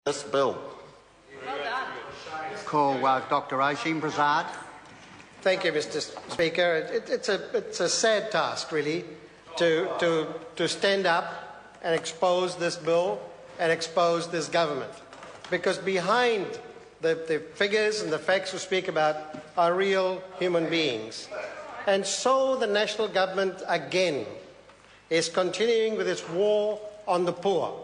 this bill. Call Dr. Oshim Prasad. Thank you, Mr. Speaker. It's a sad task, really, to stand up and expose this bill and expose this government, because behind the figures and the facts we speak about are real human beings. And so the national government again is continuing with its war on the poor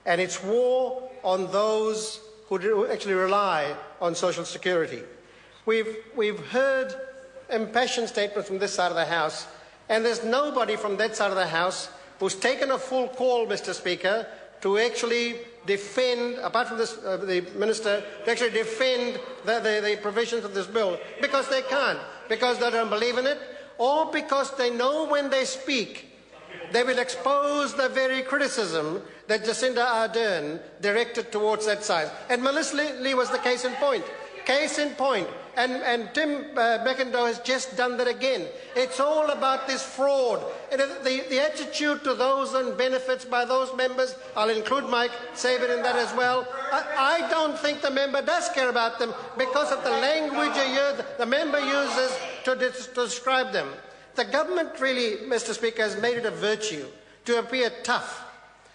and its war on those who actually rely on social security. We've heard impassioned statements from this side of the House, and there's nobody from that side of the House who's taken a full call, Mr. Speaker, to actually defend, apart from this, the Minister, to actually defend the provisions of this bill, because they can't, because they don't believe in it, or because they know when they speak they will expose the very criticism that Jacinda Ardern directed towards that side. And Melissa Lee was the case in point. Case in point. And Tim Beckendow has just done that again. It's all about this fraud. And the attitude to those on benefits by those members, I'll include Mike Sabin in that as well. I don't think the member does care about them because of the language the member uses to describe them. The government really, Mr. Speaker, has made it a virtue to appear tough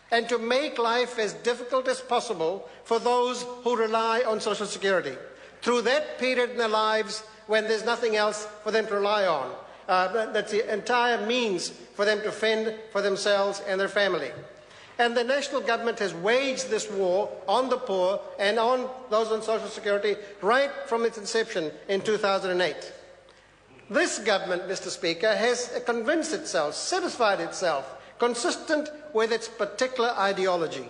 and to make life as difficult as possible for those who rely on social security through that period in their lives when there's nothing else for them to rely on. That's the entire means for them to fend for themselves and their family. And the national government has waged this war on the poor and on those on social security right from its inception in 2008. This government, Mr. Speaker, has convinced itself, satisfied itself, consistent with its particular ideology,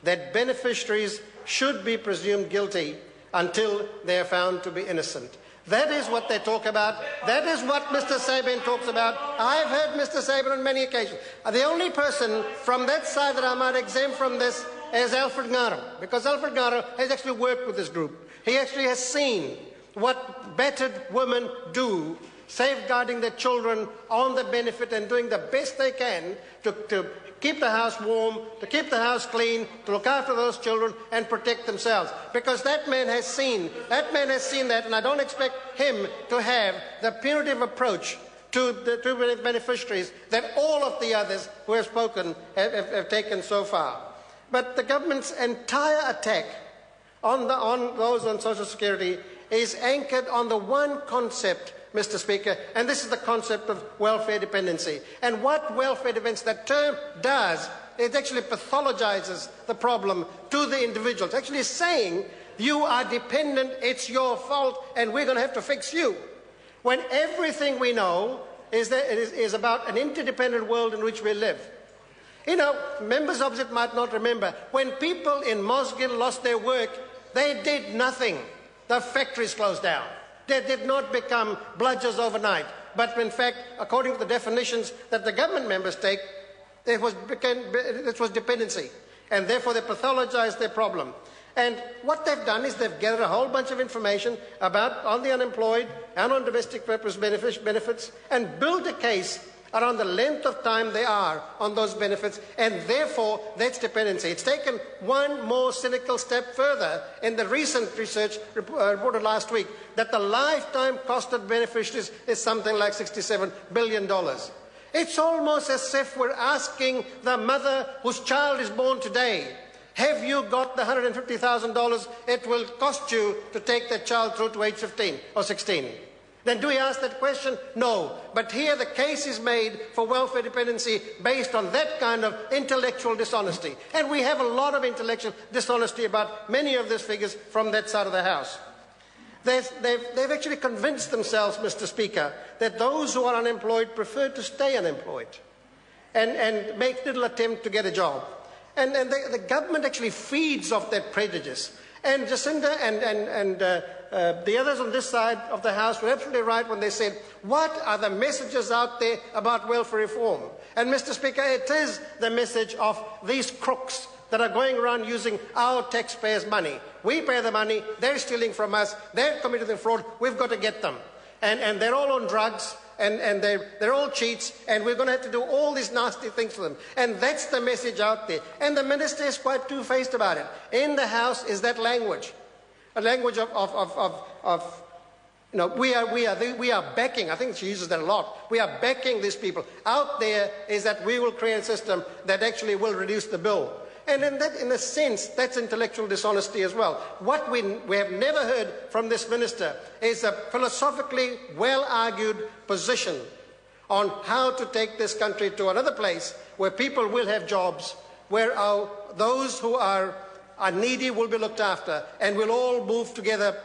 that beneficiaries should be presumed guilty until they are found to be innocent. That is what they talk about. That is what Mr. Sabin talks about. I've heard Mr. Sabin on many occasions. The only person from that side that I might exempt from this is Alfred Ngaro, because Alfred Ngaro has actually worked with this group. He actually has seen what battered women do, safeguarding their children on the benefit and doing the best they can to keep the house warm, to keep the house clean, to look after those children and protect themselves. Because that man has seen that, and I don't expect him to have the punitive approach to the beneficiaries that all of the others who have spoken have taken so far. But the government's entire attack on those on social security is anchored on the one concept, Mr. Speaker, and this is the concept of welfare dependency. And what welfare dependency, that term does, it actually pathologizes the problem to the individual. It's actually saying, you are dependent, it's your fault, and we're going to have to fix you. When everything we know is that it is about an interdependent world in which we live. You know, members opposite might not remember, when people in Mosgiel lost their work, they did nothing. The factories closed down. They did not become bludgers overnight. But in fact, according to the definitions that the government members take, it was dependency. And therefore they pathologized their problem. And what they've done is they've gathered a whole bunch of information on the unemployed and on domestic purpose benefits and built a case around the length of time they are on those benefits, and therefore that's dependency. It's taken one more cynical step further in the recent research reported last week that the lifetime cost of beneficiaries is something like $67 billion. It's almost as if we're asking the mother whose child is born today, have you got the $150,000 it will cost you to take that child through to age 15 or 16? Then do we ask that question? No. But here the case is made for welfare dependency based on that kind of intellectual dishonesty. And we have a lot of intellectual dishonesty about many of these figures from that side of the House. They've actually convinced themselves, Mr. Speaker, that those who are unemployed prefer to stay unemployed and make little attempt to get a job. And the government actually feeds off that prejudice. And Jacinda and the others on this side of the House were absolutely right when they said, what are the messages out there about welfare reform? And Mr. Speaker, it is the message of these crooks that are going around using our taxpayers' money. We pay the money, they're stealing from us, they're committing fraud, we've got to get them. And they're all on drugs, and they're all cheats, and we're going to have to do all these nasty things to them. And that's the message out there. And the minister is quite two-faced about it. In the House is that language, a language of you know, we are backing, I think she uses that a lot, we are backing these people. Out there is that we will create a system that actually will reduce the bill. And in a sense, that's intellectual dishonesty as well. What we have never heard from this minister is a philosophically well-argued position on how to take this country to another place where people will have jobs, where those who are needy will be looked after, and we'll all move together,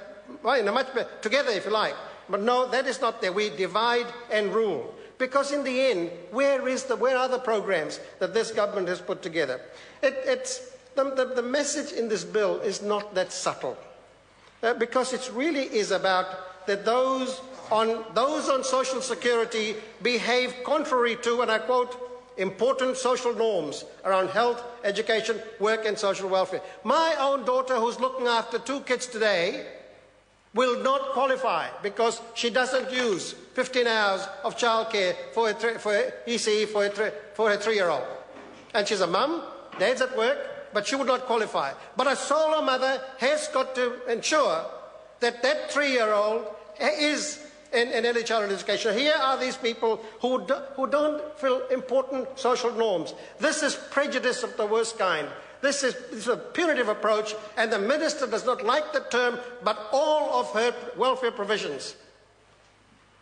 well, in a much better, together if you like. But no, that is not there. We divide and rule. Because in the end, where are the programs that this government has put together? The message in this bill is not that subtle. Because it really is about that those on social security behave contrary to, and I quote, important social norms around health, education, work and social welfare. My own daughter, who's looking after 2 kids today, will not qualify because she doesn't use 15 hours of childcare for ECE for her 3-year-old. And she's a mum, dad's at work, but she would not qualify. But a solo mother has got to ensure that that 3-year-old is in early childhood education. Here are these people who don't feel important social norms. This is prejudice of the worst kind. This is a punitive approach, and the minister does not like the term, but all of her welfare provisions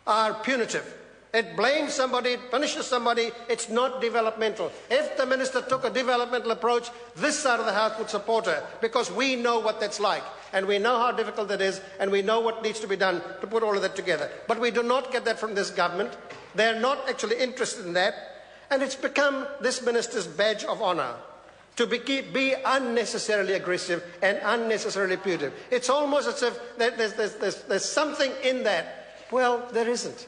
are punitive. It blames somebody, it punishes somebody, it's not developmental. If the minister took a developmental approach, this side of the House would support her, because we know what that's like, and we know how difficult it is, and we know what needs to be done to put all of that together. But we do not get that from this government. They're not actually interested in that, and it's become this minister's badge of honour to be unnecessarily aggressive and unnecessarily punitive. It's almost as if there's something in that. Well, there isn't.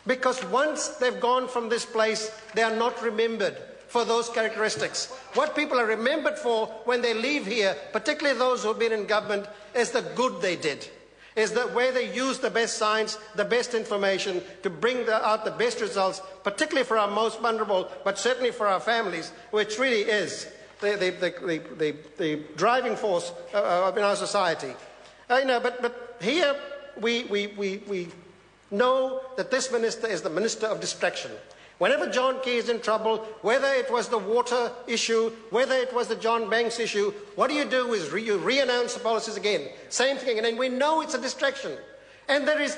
Because once they've gone from this place, they are not remembered for those characteristics. What people are remembered for when they leave here, particularly those who have been in government, is the good they did. Is the way they used the best science, the best information to bring out the best results, particularly for our most vulnerable, but certainly for our families, which really is the driving force in our society. But here we know that this minister is the minister of distraction. Whenever John Key is in trouble, whether it was the water issue, whether it was the John Banks issue, what you do is you re-announce the policies again. Same thing, and we know it's a distraction. And there's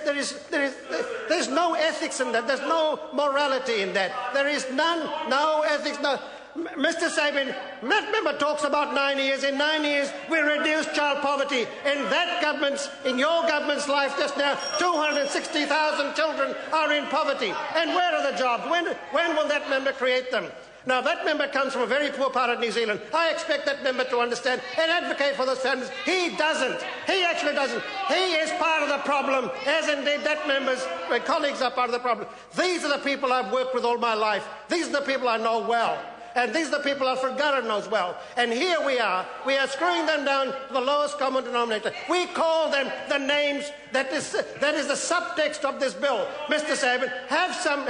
no ethics in that. There's no morality in that. There is no ethics, no. Mr. Sabin, that member talks about 9 years. In 9 years, we reduced child poverty. In your government's life just now, 260,000 children are in poverty. And where are the jobs? When will that member create them? Now, that member comes from a very poor part of New Zealand. I expect that member to understand and advocate for those families. He doesn't. He actually doesn't. He is part of the problem, as indeed that member's colleagues are part of the problem. These are the people I've worked with all my life. These are the people I know well. And these are the people Alfred Garrett knows well. And here we are screwing them down to the lowest common denominator. We call them the names that is the subtext of this bill. Mr. Sabin, have some,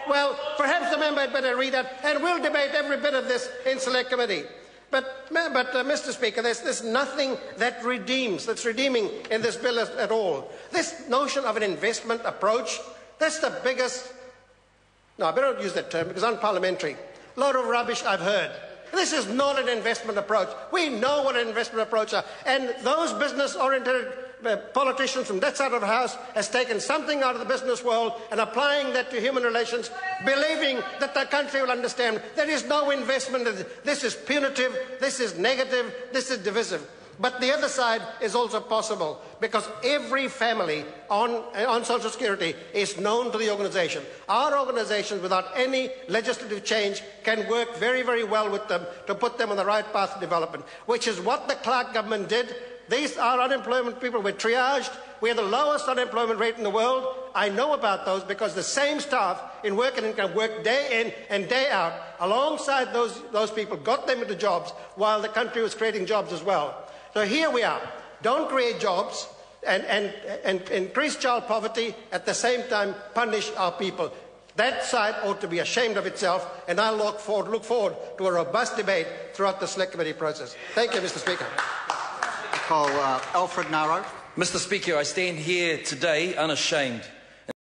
well, perhaps the member had better read that, and we'll debate every bit of this in select committee. But Mr. Speaker, there's nothing that's redeeming in this bill at all. This notion of an investment approach, that's the biggest, no, I better not use that term because it's unparliamentary. Load of rubbish I've heard. This is not an investment approach. We know what an investment approach are. And those business-oriented politicians from that side of the House has taken something out of the business world and applying that to human relations, believing that the country will understand. There is no investment. This is punitive, this is negative, this is divisive. But the other side is also possible because every family on Social Security is known to the organisation. Our organisation, without any legislative change, can work very, very well with them to put them on the right path of development, which is what the Clark government did. These are unemployment people. We're triaged. We have the lowest unemployment rate in the world. I know about those because the same staff in work and income work day in and day out alongside those people, got them into jobs while the country was creating jobs as well. So here we are. Don't create jobs. and increase child poverty, at the same time punish our people. That side ought to be ashamed of itself, and I look forward to a robust debate throughout the Select Committee process. Thank you, Mr. Speaker. Call Alfred Narrow. Mr. Speaker, I stand here today unashamed.